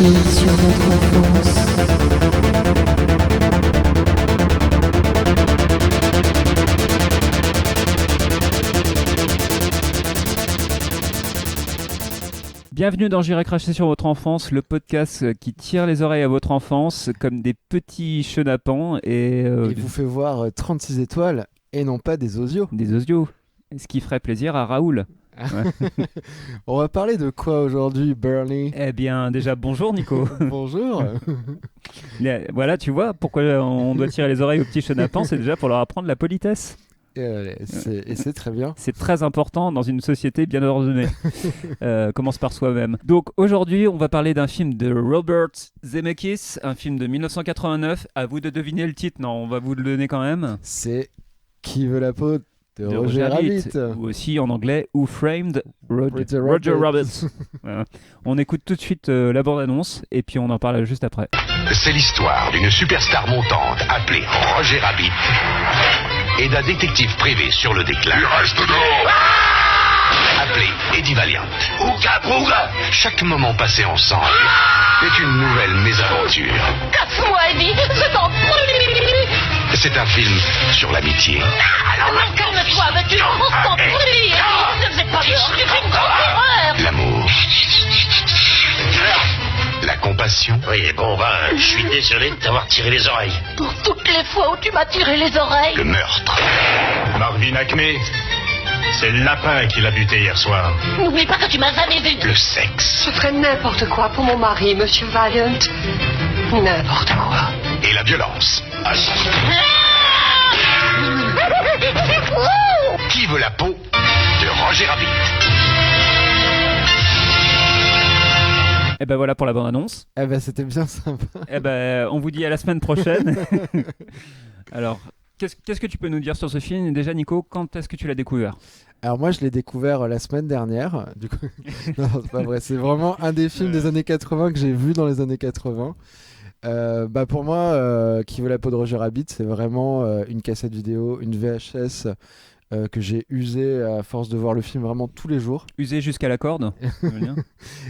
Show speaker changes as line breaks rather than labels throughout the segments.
cracher sur votre enfance.
Bienvenue dans J'irai cracher sur votre enfance, le podcast qui tire les oreilles à votre enfance comme des petits chenapans
et vous fait voir 36 étoiles et non pas des osios.
Des osios, ce qui ferait plaisir à Raoul. Ouais.
On va parler de quoi aujourd'hui, Bernie?
Eh bien, déjà, bonjour Nico.
Bonjour.
Voilà, tu vois, pourquoi on doit tirer les oreilles aux petits chenapans, c'est déjà pour leur apprendre la politesse.
Et c'est très bien.
C'est très important dans une société bien ordonnée. Commence par soi-même. Donc aujourd'hui, on va parler d'un film de Robert Zemeckis, un film de 1989. À vous de deviner le titre. Non, on va vous le donner quand même.
C'est Qui veut la peau de Roger Rabbit.
Ou aussi en anglais Who Framed Roger Rabbit. Voilà. On écoute tout de suite la bande-annonce et puis on en parle juste après.
C'est l'histoire d'une superstar montante appelée Roger Rabbit et d'un détective privé sur le déclin. Il reste dehors appelé Eddie Valiant. Ouga bouga. Chaque moment passé ensemble est une nouvelle mésaventure.
Casse-moi, Eddie, je t'en prie.
C'est un film sur l'amitié.
Alors calme-toi, veux-tu? On s'en prie, Eddie, ne fais pas peur, tu fais une grande erreur.
L'amour. La compassion.
Oui, bon, je suis désolé de t'avoir tiré les oreilles.
Pour toutes les fois où tu m'as tiré les oreilles.
Le meurtre.
Marvin Acme, c'est le lapin qui l'a buté hier soir.
N'oublie pas que tu m'as jamais vu.
Le sexe.
Je ferais n'importe quoi pour mon mari, Monsieur Valiant. N'importe quoi.
Et la violence. Qui veut la peau de Roger Rabbit?
Et ben voilà pour la bande-annonce.
Eh ben c'était bien sympa.
Et ben on vous dit à la semaine prochaine. Alors, qu'est-ce que tu peux nous dire sur ce film? Déjà Nico, quand est-ce que tu l'as découvert?
Alors moi je l'ai découvert la semaine dernière. Du coup, non, c'est pas vrai. C'est vraiment un des films des années 80 que j'ai vu dans les années 80. Pour moi, Qui veut la peau de Roger Rabbit, c'est vraiment une cassette vidéo, une VHS que j'ai usée à force de voir le film vraiment tous les jours.
Usé jusqu'à la corde.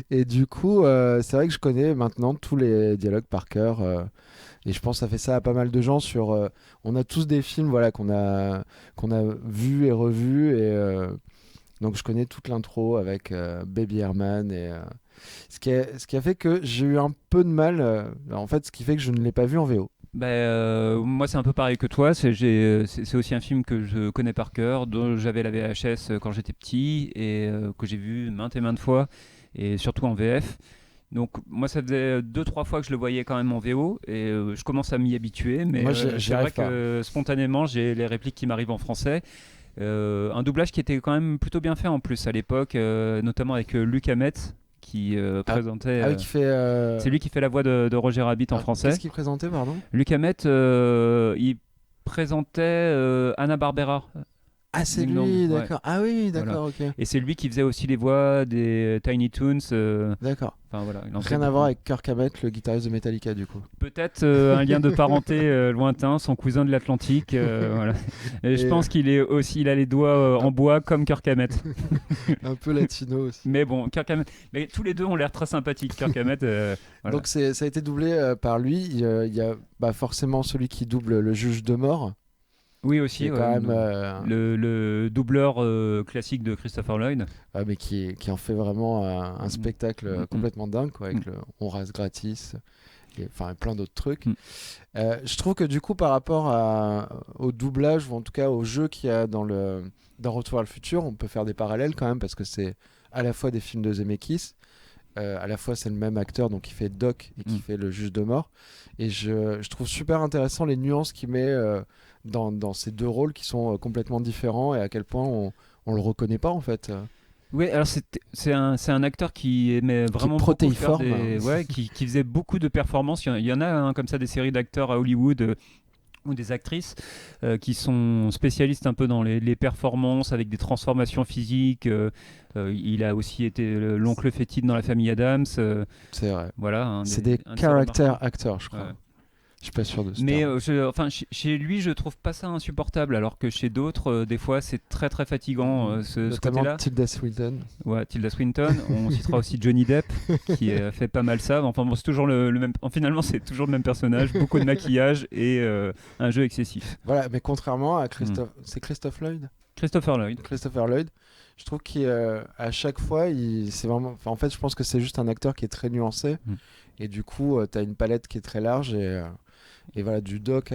Et du coup, c'est vrai que je connais maintenant tous les dialogues par cœur. Et je pense que ça fait ça à pas mal de gens. On a tous des films qu'on a vus et revus. Et donc je connais toute l'intro avec Baby Herman et... Ce qui a fait que j'ai eu un peu de mal, en fait, ce qui fait que je ne l'ai pas vu en VO.
Moi, c'est un peu pareil que toi. C'est aussi un film que je connais par cœur, dont j'avais la VHS quand j'étais petit et que j'ai vu maintes et maintes fois, et surtout en VF. Donc, moi, ça faisait 2-3 fois que je le voyais quand même en VO et je commence à m'y habituer. Mais
moi,
c'est vrai que spontanément, j'ai les répliques qui m'arrivent en français. Un doublage qui était quand même plutôt bien fait en plus à l'époque, notamment avec Luc Hamet. Qui présentait. C'est lui qui fait la voix de Roger Rabbit en français.
Qu'est-ce qu'il présentait, pardon?
Luc Hamet, il présentait Hanna Barbera.
Ah, c'est lui, d'accord.
Ouais.
Ah oui, d'accord,
voilà.
ok.
Et c'est lui qui faisait aussi les voix des Tiny Toons.
D'accord.
Enfin, voilà,
rien à voir avec Kirk Hammett, le guitariste de Metallica, du coup.
Peut-être un lien de parenté lointain, son cousin de l'Atlantique. Voilà. Et je pense qu'il a les doigts en bois comme Kirk Hammett.
Un peu latino aussi.
Mais bon, Kirk Hammett. Mais tous les deux ont l'air très sympathiques, Kirk Hammett. Voilà.
Donc ça a été doublé par lui. Il y a forcément celui qui double le juge de mort.
Oui, aussi.
Quand même,
le doubleur classique de Christopher Lloyd.
Mais qui en fait vraiment un spectacle complètement dingue, quoi, avec le On rase gratis et plein d'autres trucs. Je trouve que du coup, par rapport au doublage, ou en tout cas au jeu qu'il y a dans Retour vers le futur, on peut faire des parallèles quand même, parce que c'est à la fois des films de Zemeckis, à la fois c'est le même acteur, donc qui fait Doc et qui fait le juge de mort. Et je trouve super intéressant les nuances qu'il met dans ces deux rôles qui sont complètement différents, et à quel point on le reconnaît pas en fait.
Oui, alors c'est un acteur qui aimait vraiment
protéiforme,
qui faisait beaucoup de performances. Il y en a comme ça des séries d'acteurs à Hollywood ou des actrices qui sont spécialistes un peu dans les performances avec des transformations physiques. Il a aussi été l'oncle fétide dans La Famille Addams.
C'est vrai.
Voilà.
C'est des character actors, je crois.
Ouais.
Je suis pas sûr de ça.
Mais chez lui, je trouve pas ça insupportable, alors que chez d'autres, des fois, c'est très très fatigant ce
Notamment
côté-là.
Tilda Swinton.
Ouais, Tilda Swinton. On citera aussi Johnny Depp, qui fait pas mal ça. Enfin, bon, c'est toujours le même. Finalement, c'est toujours le même personnage, beaucoup de maquillage et un jeu excessif.
Voilà, mais contrairement à c'est Christopher Lloyd.
Christopher Lloyd.
Je trouve qu'à chaque fois, c'est vraiment. En fait, je pense que c'est juste un acteur qui est très nuancé. Et du coup, tu as une palette qui est très large. Et voilà, du doc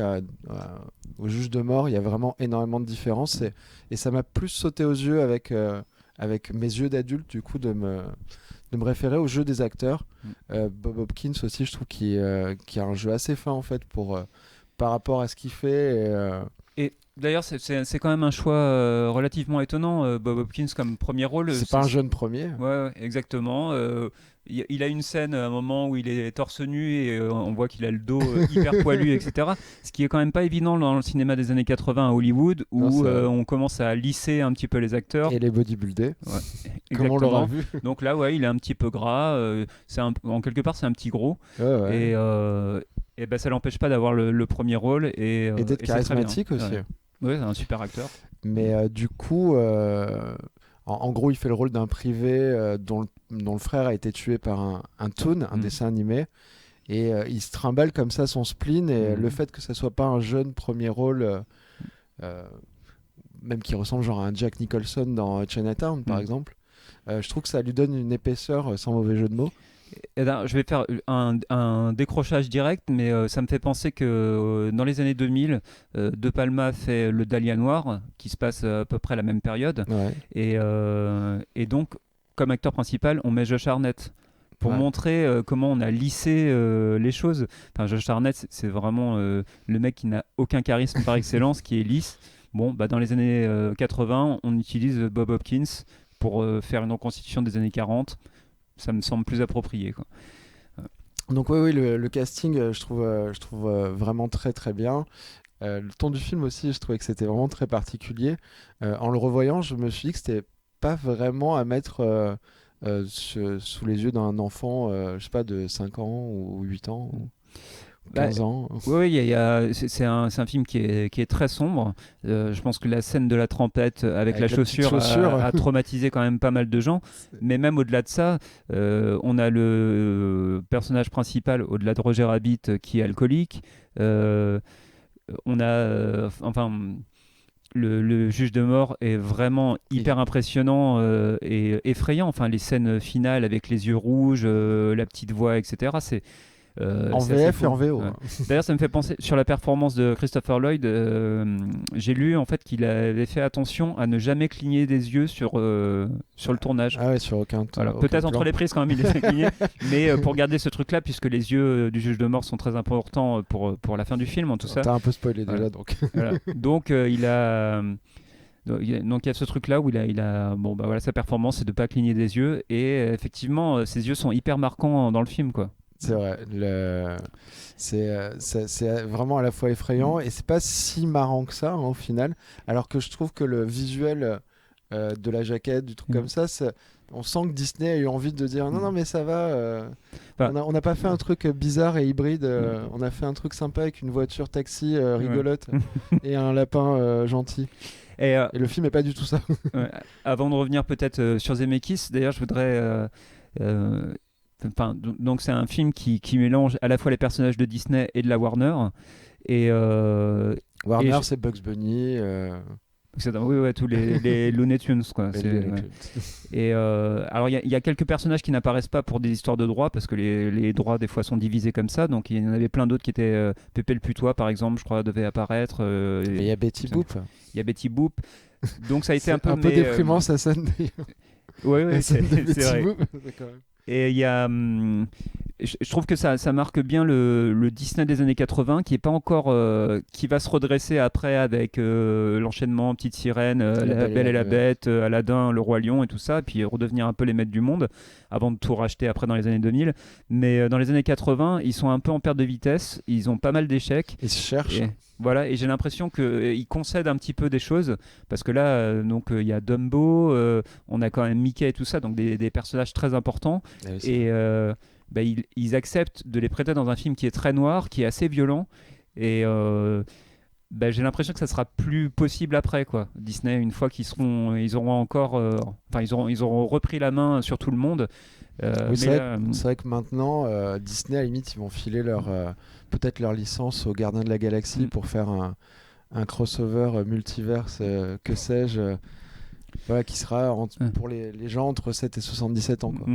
au juge de mort, il y a vraiment énormément de différences. Et ça m'a plus sauté aux yeux avec mes yeux d'adulte, du coup, de me référer au jeu des acteurs. Bob Hopkins aussi, je trouve qu'il a un jeu assez fin, en fait, par rapport à ce qu'il fait.
Et d'ailleurs, c'est quand même un choix relativement étonnant, Bob Hopkins comme premier rôle.
C'est pas un jeune premier.
Ouais, exactement. Il a une scène à un moment où il est torse nu et on voit qu'il a le dos hyper poilu, etc. Ce qui est quand même pas évident dans le cinéma des années 80 à Hollywood, où on commence à lisser un petit peu les acteurs.
Et les bodybuildés.
Ouais,
comme on l'aura vu.
Donc là, ouais, il est un petit peu gras. En quelque part, c'est un petit gros.
Ouais.
Et ben, ça l'empêche pas d'avoir le premier rôle. Et
d'être charismatique aussi.
Ouais, c'est un super acteur.
Mais du coup, en gros, il fait le rôle d'un privé dont le frère a été tué par un toon, un dessin animé. Et il se trimballe comme ça son spleen. Et le fait que ça soit pas un jeune premier rôle, même qui ressemble genre à un Jack Nicholson dans Chinatown, par exemple, je trouve que ça lui donne une épaisseur sans mauvais jeu de mots.
Et là, je vais faire un décrochage direct, mais ça me fait penser que dans les années 2000, De Palma fait Le Dahlia Noir, qui se passe à peu près à la même période.
Ouais.
Et donc, comme acteur principal, on met Josh Hartnett pour montrer comment on a lissé les choses. Enfin, Josh Hartnett, c'est vraiment le mec qui n'a aucun charisme par excellence, qui est lisse. Bon, bah, dans les années 80, on utilise Bob Hopkins pour faire une reconstitution des années 40. Ça me semble plus approprié, quoi.
Donc oui, le casting, je trouve vraiment très très bien. Le ton du film aussi, je trouvais que c'était vraiment très particulier. En le revoyant, je me suis dit que c'était pas vraiment à mettre sous les yeux d'un enfant, je sais pas, de 5 ans ou 8 ans ou 15 ans.
Oui, c'est un film qui est très sombre. Je pense que la scène de la trompette avec la chaussure a traumatisé quand même pas mal de gens. Mais même au-delà de ça, on a le personnage principal, au-delà de Roger Rabbit, qui est alcoolique. On a... Le juge de mort est vraiment hyper impressionnant et effrayant. Enfin, les scènes finales avec les yeux rouges, la petite voix, etc. C'est...
en VF et en VO.
Ouais. D'ailleurs, ça me fait penser sur la performance de Christopher Lloyd. J'ai lu en fait qu'il avait fait attention à ne jamais cligner des yeux sur le tournage.
Ah ouais, sur aucun.
Voilà. Peut-être entre les prises quand même il les fait cligner, mais pour garder ce truc-là, puisque les yeux du juge de mort sont très importants pour la fin du film en tout ça.
T'as un peu spoilé déjà donc.
Voilà. Donc il a. Donc il y a ce truc là où il a voilà, sa performance c'est de pas cligner des yeux et effectivement ses yeux sont hyper marquants dans le film, quoi.
C'est vrai, c'est vraiment à la fois effrayant et c'est pas si marrant que ça au final, alors que je trouve que le visuel de la jaquette, du truc comme ça, on sent que Disney a eu envie de dire non mais ça va, on n'a pas fait un truc bizarre et hybride, on a fait un truc sympa avec une voiture taxi rigolote et un lapin gentil. Et le film est pas du tout ça.
Avant de revenir peut-être sur Zemeckis, d'ailleurs je voudrais... donc c'est un film qui mélange à la fois les personnages de Disney et de la Warner. Et
Warner, c'est Bugs Bunny.
Oui, tous les Looney Tunes, quoi. Et alors il y a quelques personnages qui n'apparaissent pas pour des histoires de droits parce que les droits des fois sont divisés comme ça. Donc il y en avait plein d'autres qui étaient Pépé le Putois par exemple, je crois, devait apparaître.
Et il y a Betty Boop.
Il y a Betty Boop. Donc ça a été un peu
déprimant sa scène d'ailleurs.
Oui, c'est vrai. Et il y a, je trouve que ça marque bien le Disney des années 80 qui est pas encore, qui va se redresser après avec l'enchaînement Petite Sirène, La Belle et la Bête, Aladdin, Le Roi Lion et tout ça, et puis redevenir un peu les maîtres du monde avant de tout racheter après dans les années 2000. Mais dans les années 80, ils sont un peu en perte de vitesse, ils ont pas mal d'échecs.
Ils se cherchent.
Voilà, et j'ai l'impression qu'ils concèdent un petit peu des choses, parce que là, il y a Dumbo, on a quand même Mickey et tout ça, donc des personnages très importants. Et ils acceptent de les prêter dans un film qui est très noir, qui est assez violent, et j'ai l'impression que ça sera plus possible après, quoi. Disney, une fois ils auront repris la main sur tout le monde.
Oui, c'est vrai que maintenant, Disney, à la limite, ils vont filer peut-être leur licence aux Gardiens de la Galaxie pour faire un crossover multiverse, que sais-je, voilà, qui sera pour les gens entre 7 et 77 ans, quoi.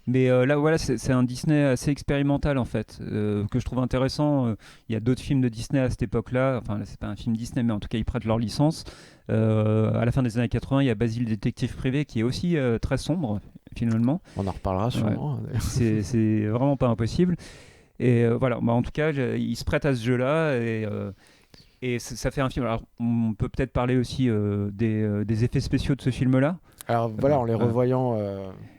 Mais là, voilà, c'est un Disney assez expérimental, en fait, que je trouve intéressant. Il y a d'autres films de Disney à cette époque-là. Enfin, là, c'est pas un film Disney, mais en tout cas, ils prêtent leur licence. À la fin des années 80, il y a Basile, détective privé, qui est aussi très sombre, finalement.
On en reparlera sûrement.
Ouais. C'est vraiment pas impossible. Et voilà, en tout cas, ils se prêtent à ce jeu-là. Et ça fait un film. Alors, on peut peut-être parler aussi des effets spéciaux de ce film-là.
Alors voilà, en les revoyant,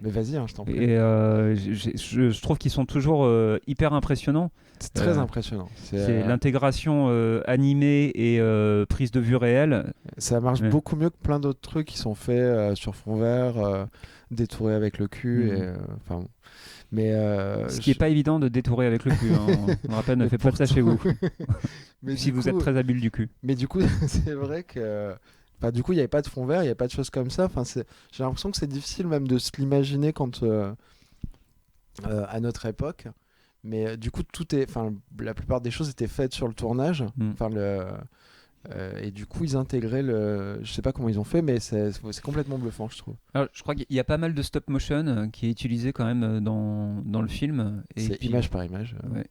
mais vas-y, je t'en prie.
Et je trouve qu'ils sont toujours hyper impressionnants.
C'est très impressionnant.
C'est l'intégration animée et prise de vue réelle.
Ça marche beaucoup mieux que plein d'autres trucs qui sont faits sur fond vert, détourés avec le cul.
Ce qui n'est pas évident de détourer avec le cul. On rappelle, ne faites pas ça chez vous. Mais si vous êtes très habile du cul.
Mais du coup, c'est vrai que... du coup, il n'y avait pas de fond vert, il n'y avait pas de choses comme ça. J'ai l'impression que c'est difficile même de se l'imaginer à notre époque. Mais du coup, la plupart des choses étaient faites sur le tournage. Et du coup, ils intégraient je sais pas comment ils ont fait, mais c'est complètement bluffant, je trouve.
Alors, je crois qu'il y a pas mal de stop motion qui est utilisé quand même dans le film.
C'est image par image.
Ouais.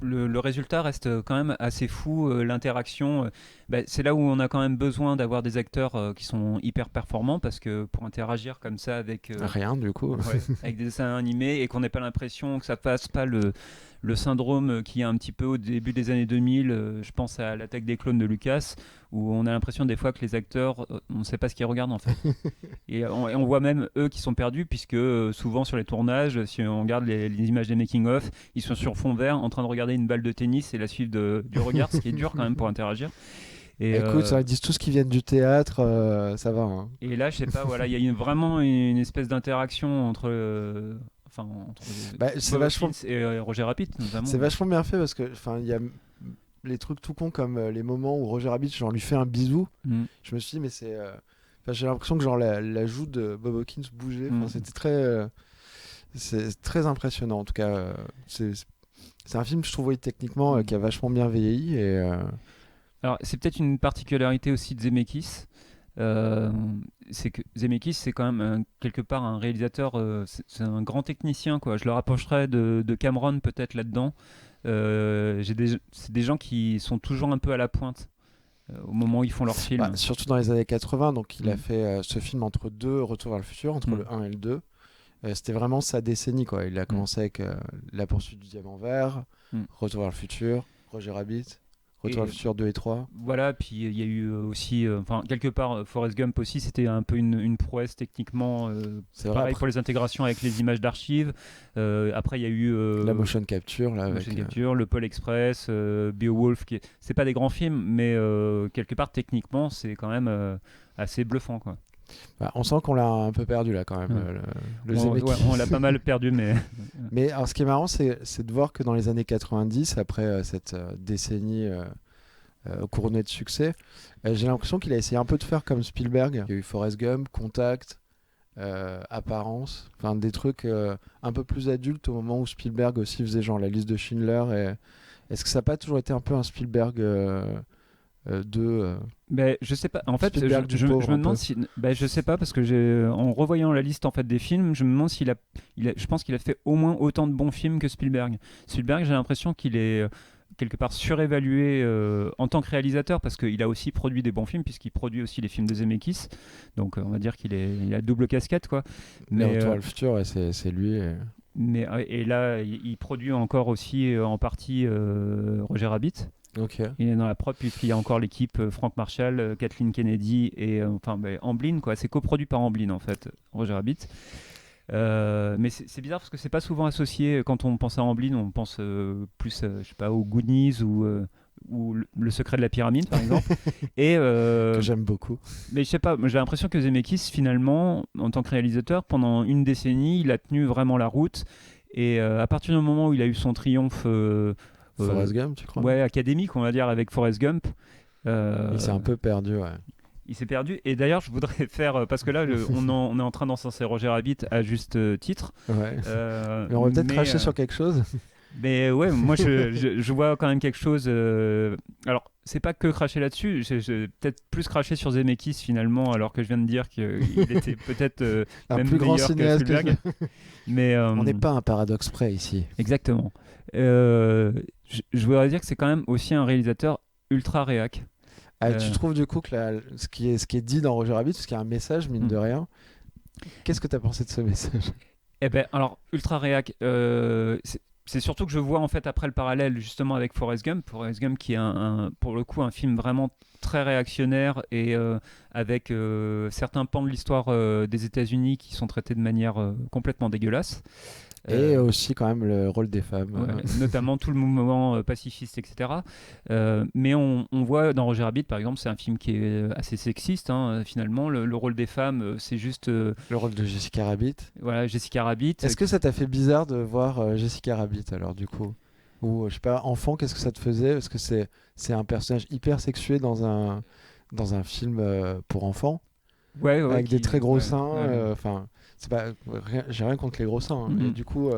Le résultat reste quand même assez fou, l'interaction. C'est là où on a quand même besoin d'avoir des acteurs qui sont hyper performants, parce que pour interagir comme ça avec
rien du coup
avec des dessins animés, et qu'on n'ait pas l'impression que ça passe pas le syndrome qui est un petit peu au début des années 2000, je pense à l'attaque des clones de Lucas, où on a l'impression des fois que les acteurs, on ne sait pas ce qu'ils regardent en fait. et on voit même eux qui sont perdus, puisque souvent sur les tournages, si on regarde les images des making-of, ils sont sur fond vert en train de regarder une balle de tennis et la suivre du regard, ce qui est dur quand même pour interagir.
Et écoute, ils disent tous qu'ils viennent du théâtre, ça va. Hein.
Et là, je sais pas, voilà, il y a vraiment une espèce d'interaction entre
c'est vachement
et Roger Rabbit notamment.
C'est vachement bien fait, parce que il y a les trucs tout cons comme les moments où Roger Rabbit lui fait un bisou. Je me suis dit, mais j'ai l'impression que la joue de Bob Hawkins bougeait. C'était c'est très impressionnant en tout cas. C'est un film, je trouve, techniquement qui a vachement bien vieilli.
Alors, c'est peut-être une particularité aussi de Zemeckis. C'est que Zemeckis, c'est quand même quelque part un réalisateur, c'est un grand technicien, quoi. Je le rapprocherais de Cameron peut-être là-dedans. C'est des gens qui sont toujours un peu à la pointe au moment où ils font leurs films.
Surtout dans les années 80, donc il a fait ce film entre deux Retour vers le futur, entre le 1 et le 2. C'était vraiment sa décennie, quoi. Il a commencé avec La poursuite du diamant vert, Retour vers le futur, Roger Rabbit, Retour vers le futur 2 et 3.
Voilà, puis il y a eu aussi, quelque part, Forrest Gump aussi, c'était un peu une prouesse techniquement.
C'est
pareil
vrai,
pour les intégrations avec les images d'archives. Après, il y a eu
la motion capture,
le Pôle Express, Beowulf. C'est pas des grands films, mais quelque part, techniquement, c'est quand même assez bluffant, quoi.
On sent qu'on l'a un peu perdu là quand même.
On l'a pas mal perdu, mais.
Mais alors, ce qui est marrant, c'est de voir que dans les années 90, après cette décennie couronnée de succès, j'ai l'impression qu'il a essayé un peu de faire comme Spielberg. Il y a eu Forrest Gump, Contact, Apparence, des trucs un peu plus adultes, au moment où Spielberg aussi faisait genre La liste de Schindler. Est-ce que ça n'a pas toujours été un peu un Spielberg
je sais pas. En fait, je me demande si. Je sais pas, parce que en revoyant la liste en fait des films, je me demande je pense qu'il a fait au moins autant de bons films que Spielberg. Spielberg, j'ai l'impression qu'il est quelque part surévalué en tant que réalisateur, parce qu'il a aussi produit des bons films, puisqu'il produit aussi les films de Zemeckis. Donc on va dire qu'il a double casquette, quoi.
Mais Retour vers le futur, c'est lui.
Et là, il produit encore aussi en partie Roger Rabbit.
Okay.
Il est dans la prod, puisqu'il y a encore l'équipe Frank Marshall, Kathleen Kennedy et Amblin, quoi. C'est coproduit par Amblin en fait, Roger Rabbit. Mais c'est bizarre, parce que c'est pas souvent associé. Quand on pense à Amblin, on pense plus je sais pas, aux Goonies ou ou le secret de la pyramide par exemple. Et
que j'aime beaucoup.
mais je sais pas, moi, j'ai l'impression que Zemeckis finalement, en tant que réalisateur, pendant une décennie, il a tenu vraiment la route. Et à partir du moment où il a eu son triomphe,
Forrest Gump, tu crois?
ouais, académique, on va dire, avec Forrest Gump.
Il s'est un peu perdu, ouais.
Il s'est perdu. Et d'ailleurs, je voudrais faire, parce que là, on est en train d'encenser Roger Rabbit à juste titre.
Ouais. Mais on va peut-être cracher sur quelque chose.
Mais ouais, moi je vois quand même quelque chose. Alors, c'est pas que cracher là-dessus, j'ai peut-être plus craché sur Zemeckis finalement, alors que je viens de dire qu'il était peut-être
Un
même
plus grand
meilleur que
cinéaste que
Spielberg. Mais
on n'est pas un paradoxe près ici.
exactement. Je voudrais dire que c'est quand même aussi un réalisateur ultra réac.
Tu trouves du coup que ce qui est dit dans Roger Rabbit, parce qu'il y a un message, mine de rien, qu'est-ce que tu as pensé de ce message?
Eh ben, alors, ultra réac, c'est surtout que je vois en fait après le parallèle justement avec Forrest Gump qui est pour le coup un film vraiment très réactionnaire et avec certains pans de l'histoire des États-Unis qui sont traités de manière complètement dégueulasse.
Et aussi quand même le rôle des femmes.
Ouais, notamment tout le mouvement pacifiste, etc. Mais on voit dans Roger Rabbit, par exemple, c'est un film qui est assez sexiste. Finalement, le rôle des femmes, c'est juste...
Le rôle de Jessica Rabbit.
Voilà, Jessica Rabbit.
Est-ce que ça t'a fait bizarre de voir Jessica Rabbit, alors, du coup? Ou, je sais pas, enfant, qu'est-ce que ça te faisait? Parce que c'est un personnage hyper sexué dans un film pour enfants.
Ouais,
avec des très gros seins.
ouais.
Enfin, c'est pas, j'ai rien contre les gros seins. Et du coup,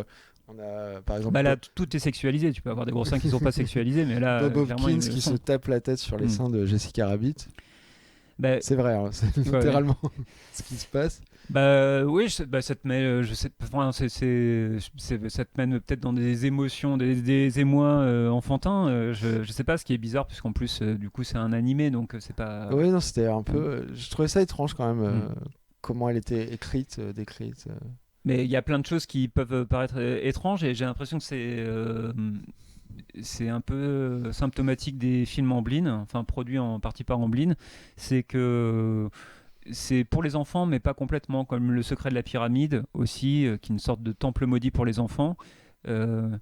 on a par exemple.
Bah là, tout est sexualisé. Tu peux avoir des gros seins qui sont pas sexualisés, mais là,
Bob
clairement,
Hopkins qui se tape la tête sur les seins de Jessica Rabbit.
Bah,
c'est vrai, hein, c'est littéralement ce qui se passe.
Bah oui, ça te met, je sais, enfin, ça te mène peut-être dans des émotions, des émois enfantins. Je sais pas, ce qui est bizarre, puisqu'en plus, du coup, c'est un animé, donc c'est pas.
Oui, non, c'était un peu. Je trouvais ça étrange quand même, comment elle était écrite, décrite.
Mais il y a plein de choses qui peuvent paraître étranges, et j'ai l'impression que c'est un peu symptomatique des films Amblin, enfin produits en partie par Amblin. C'est que c'est pour les enfants, mais pas complètement, comme Le Secret de la Pyramide aussi, qui est une sorte de temple maudit pour les enfants. En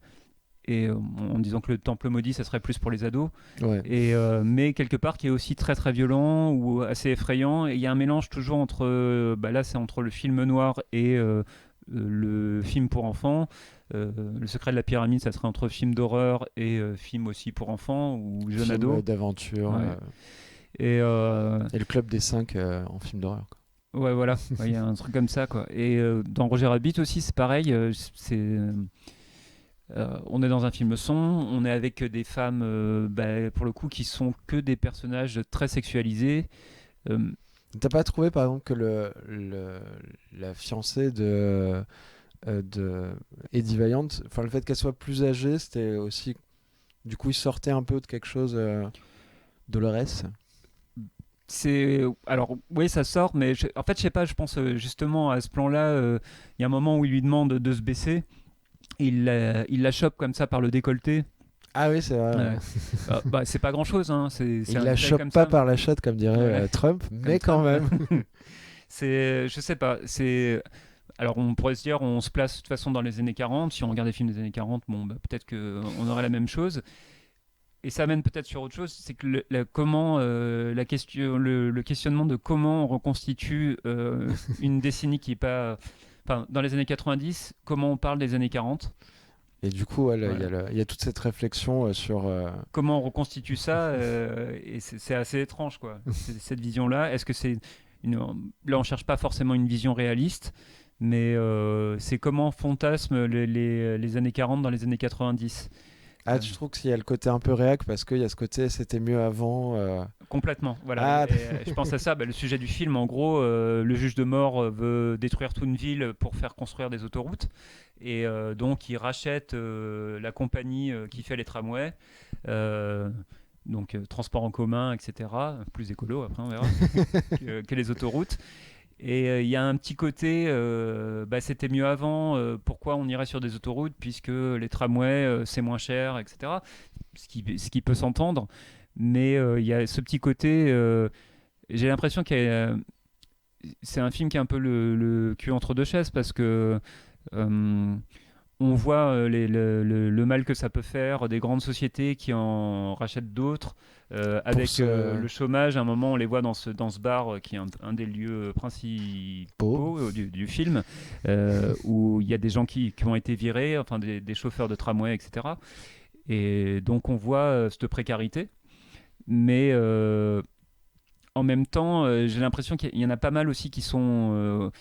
disant que le temple maudit, ça serait plus pour les ados.
Ouais.
Mais quelque part, qui est aussi très très violent ou assez effrayant. Et il y a un mélange toujours entre, là, c'est entre le film noir et le film pour enfants. Le Secret de la Pyramide, ça serait entre film d'horreur et film aussi pour enfants ou jeune ado.
Film d'aventure.
Ouais. Et
le Club des 5 en film d'horreur.
Ouais, voilà, il y a un truc comme ça, quoi. Et dans Roger Rabbit aussi, c'est pareil. On est dans un film son, on est avec des femmes, pour le coup, qui sont que des personnages très sexualisés.
T'as pas trouvé, par exemple, que la fiancée de Eddie Valiant, enfin le fait qu'elle soit plus âgée, c'était aussi, du coup, il sortait un peu de quelque chose Dolores.
Alors oui, ça sort, mais en fait, je sais pas, je pense justement à ce plan-là, il y a un moment où il lui demande de se baisser, il la chope comme ça par le décolleté.
Ah oui, c'est vrai.
C'est pas grand-chose, hein.
Il la chope pas par la chatte, comme dirait Trump, mais quand même.
Je sais pas, alors on pourrait se dire, on se place de toute façon dans les années 40, si on regarde des films des années 40, peut-être qu'on aurait la même chose. Et ça amène peut-être sur autre chose, c'est que le questionnement de comment on reconstitue une décennie qui est pas... Enfin, dans les années 90, comment on parle des années 40.
Et du coup, il y a toute cette réflexion sur...
Comment on reconstitue ça, et c'est assez étrange, quoi, cette vision-là. Est-ce que c'est... Là, on cherche pas forcément une vision réaliste, mais c'est comment fantasment les années 40 dans les années 90.
Tu trouves qu'il y a le côté un peu réac parce qu'il y a ce côté c'était mieux avant
Complètement, voilà. Je pense à ça, le sujet du film, en gros, le juge de mort veut détruire toute une ville pour faire construire des autoroutes, et donc il rachète la compagnie qui fait les tramways, donc transport en commun, etc., plus écolo après on verra, que les autoroutes. Et il y a un petit côté, c'était mieux avant, pourquoi on irait sur des autoroutes puisque les tramways c'est moins cher, etc. Ce qui peut s'entendre, mais il y a ce petit côté, j'ai l'impression que c'est un film qui est un peu le cul entre deux chaises, parce que on voit le mal que ça peut faire, des grandes sociétés qui en rachètent d'autres. Avec le chômage, à un moment, on les voit dans ce bar qui est un des lieux principaux du film, où il y a des gens qui ont été virés, enfin des chauffeurs de tramway, etc. Et donc on voit cette précarité. Mais en même temps, j'ai l'impression qu'il y en a pas mal aussi qui sont...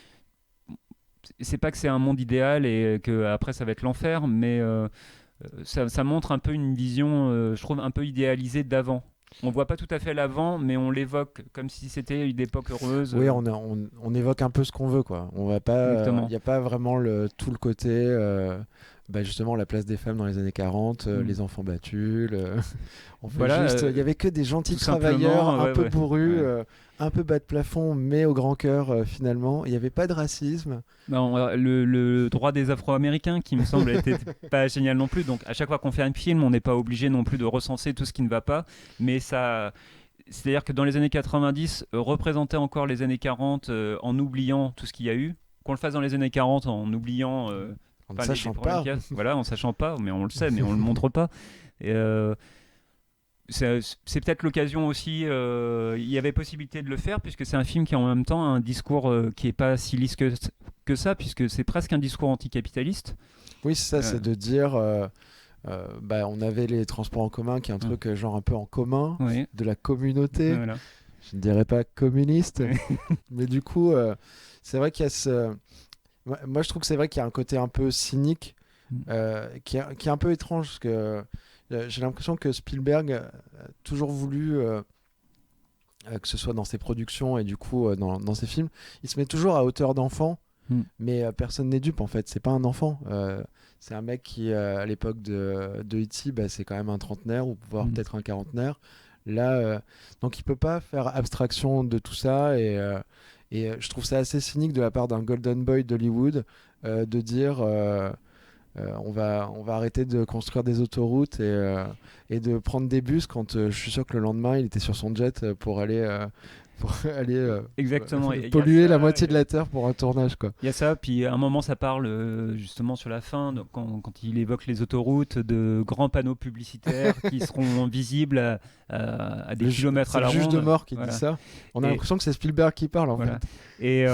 c'est pas que c'est un monde idéal et qu'après ça va être l'enfer, mais ça montre un peu une vision, je trouve, un peu idéalisée d'avant. On voit pas tout à fait l'avant, mais on l'évoque comme si c'était une époque heureuse.
Oui, on évoque un peu ce qu'on veut, quoi. On va pas, il n'y a pas vraiment tout le côté, justement la place des femmes dans les années 40, les enfants battus. On fait juste, il y avait que des gentils travailleurs, un peu bourrus, un peu bas de plafond, mais au grand cœur finalement. Il n'y avait pas de racisme.
Non, le droit des Afro-Américains, qui me semble, n'était pas génial non plus. Donc à chaque fois qu'on fait un film, on n'est pas obligé non plus de recenser tout ce qui ne va pas, mais ça. C'est-à-dire que dans les années 90, représenter encore les années 40 en oubliant tout ce qu'il y a eu, qu'on le fasse dans les années 40 en oubliant...
en ne sachant pas.
Voilà, en sachant pas, mais on le sait, mais on le montre pas. Et, c'est peut-être l'occasion aussi, il y avait possibilité de le faire, puisque c'est un film qui a en même temps un discours qui est pas si lisse que ça, puisque c'est presque un discours anticapitaliste.
Oui, c'est ça, c'est de dire... on avait les transports en commun, qui est un truc genre un peu en commun, de la communauté. Voilà. Je ne dirais pas communiste, mais du coup, c'est vrai qu'il y a ce... Moi, je trouve que c'est vrai qu'il y a un côté un peu cynique, qui est un peu étrange, parce que j'ai l'impression que Spielberg a toujours voulu, que ce soit dans ses productions et du coup dans ses films, il se met toujours à hauteur d'enfant, mais personne n'est dupe en fait. C'est pas un enfant. C'est un mec qui, à l'époque de E.T., c'est quand même un trentenaire ou voire peut-être un quarantenaire. Là, donc il peut pas faire abstraction de tout ça et je trouve ça assez cynique de la part d'un golden boy d'Hollywood de dire on va arrêter de construire des autoroutes et de prendre des bus quand je suis sûr que le lendemain il était sur son jet pour aller
exactement.
Polluer la moitié de la Terre pour un tournage, quoi.
Il y a ça, puis à un moment ça parle justement sur la fin, donc, quand il évoque les autoroutes, de grands panneaux publicitaires qui seront visibles à des kilomètres à la ronde.
C'est le juge de mort qui dit ça. On a l'impression que c'est Spielberg qui parle en fait.
Et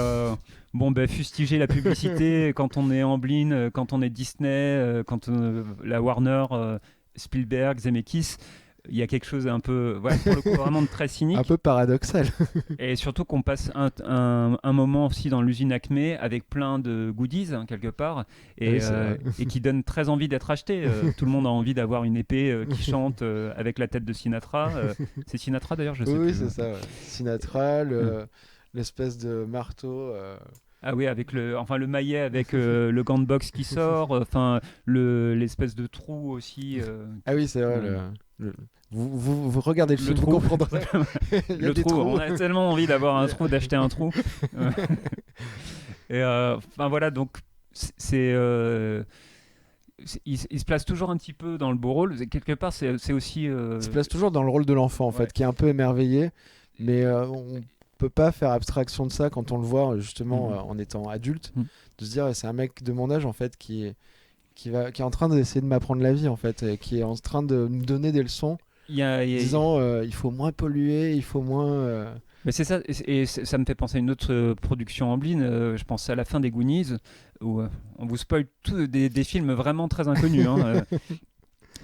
fustiger la publicité quand on est Amblin, quand on est Disney, quand la Warner, Spielberg, Zemeckis, il y a quelque chose un peu, pour le coup, vraiment de très cynique.
Un peu paradoxal.
Et surtout qu'on passe un moment aussi dans l'usine Acme avec plein de goodies, quelque part, et qui donne très envie d'être acheté. Tout le monde a envie d'avoir une épée qui chante avec la tête de Sinatra. C'est Sinatra d'ailleurs, je sais plus.
Oui, c'est ça. Ouais. Sinatra, l'espèce de marteau...
Ah oui, avec le maillet avec le gant de boxe qui sort, l'espèce de trou aussi.
Ah oui, c'est vrai. Vous regardez le film, vous comprendrez.
Le trou, on a tellement envie d'avoir un trou, d'acheter un trou. Et voilà, donc il se place toujours un petit peu dans le beau rôle. Quelque part, c'est aussi...
Il se place toujours dans le rôle de l'enfant, en fait, qui est un peu émerveillé, mais on peut pas faire abstraction de ça quand on le voit justement en étant adulte, de se dire c'est un mec de mon âge en fait qui est en train d'essayer de m'apprendre la vie en fait, et qui est en train de me donner des leçons, disant il faut moins polluer, il faut moins...
Mais c'est ça, et ça me fait penser à une autre production Amblin, je pense à la fin des Goonies, où on vous spoil des films vraiment très inconnus.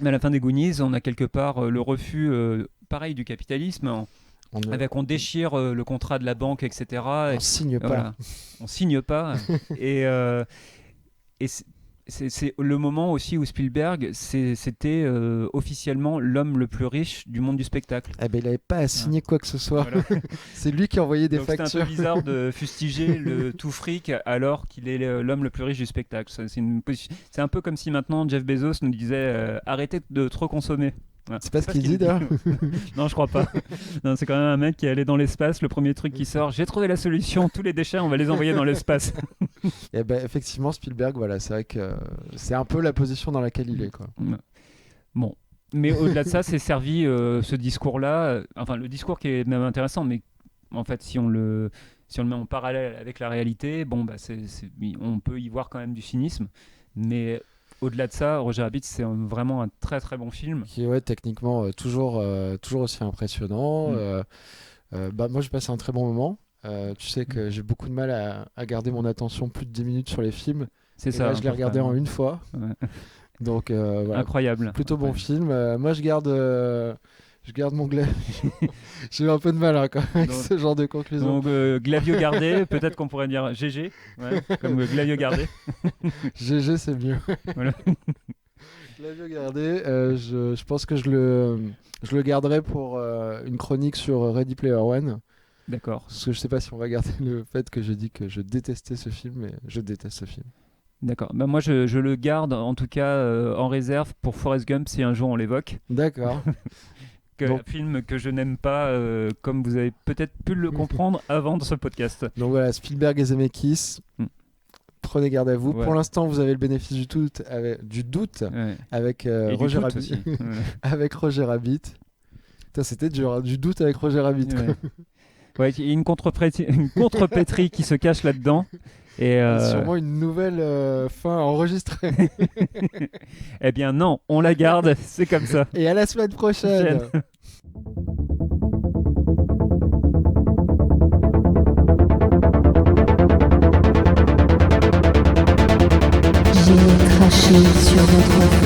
Mais à la fin des Goonies, on a quelque part le refus, pareil, du capitalisme, on déchire le contrat de la banque, etc.
On signe pas.
Voilà. On signe pas. Et c'est le moment aussi où Spielberg, c'était officiellement l'homme le plus riche du monde du spectacle.
Il n'avait pas à signer quoi que ce soit. Voilà. C'est lui qui envoyait des factures.
C'est un peu bizarre de fustiger le tout fric alors qu'il est l'homme le plus riche du spectacle. C'est un peu comme si maintenant Jeff Bezos nous disait arrêtez de trop consommer.
Voilà. C'est pas ce qu'il dit d'ailleurs.
Non, je crois pas. Non, c'est quand même un mec qui est allé dans l'espace. Le premier truc qui sort, j'ai trouvé la solution. Tous les déchets, on va les envoyer dans l'espace.
Et effectivement, Spielberg, voilà, c'est vrai que c'est un peu la position dans laquelle il est, quoi.
Bon, mais au-delà de ça, c'est servi ce discours-là. Enfin, le discours qui est même intéressant, mais en fait, si on le met en parallèle avec la réalité, on peut y voir quand même du cynisme, mais au-delà de ça, Roger Rabbit, c'est vraiment un très très bon film.
Qui est techniquement toujours aussi impressionnant. Moi, j'ai passé un très bon moment. Tu sais que j'ai beaucoup de mal à garder mon attention plus de 10 minutes sur les films.
C'est
Et
ça.
là, je l'ai regardé en une fois.
Ouais.
Donc, voilà.
Incroyable.
Plutôt bon film. Moi, je garde mon Glavio. J'ai eu un peu de mal quand même avec ce genre de conclusion.
Donc, Glavio gardé, peut-être qu'on pourrait dire GG, comme Glavio gardé.
GG, c'est mieux.
Voilà.
Glavio gardé, je pense que je le garderai pour une chronique sur Ready Player One.
D'accord.
Parce que je sais pas si on va garder le fait que je dis que je détestais ce film, mais je déteste ce film.
D'accord. Moi, je le garde en tout cas en réserve pour Forrest Gump si un jour on l'évoque.
D'accord.
Un film que je n'aime pas, comme vous avez peut-être pu le comprendre avant de ce podcast.
Donc voilà, Spielberg et Zemeckis, prenez garde à vous.
Ouais.
Pour l'instant, vous avez le bénéfice du doute avec Roger Rabbit. Avec Roger Rabbit. Putain, c'était dur, hein, du doute avec Roger Rabbit.
Ouais, il y a une contrepétrie qui se cache là-dedans. Et
sûrement une nouvelle fin enregistrée.
Eh bien non, on la garde, c'est comme ça.
Et à la semaine prochaine.
J'ai craché sur votre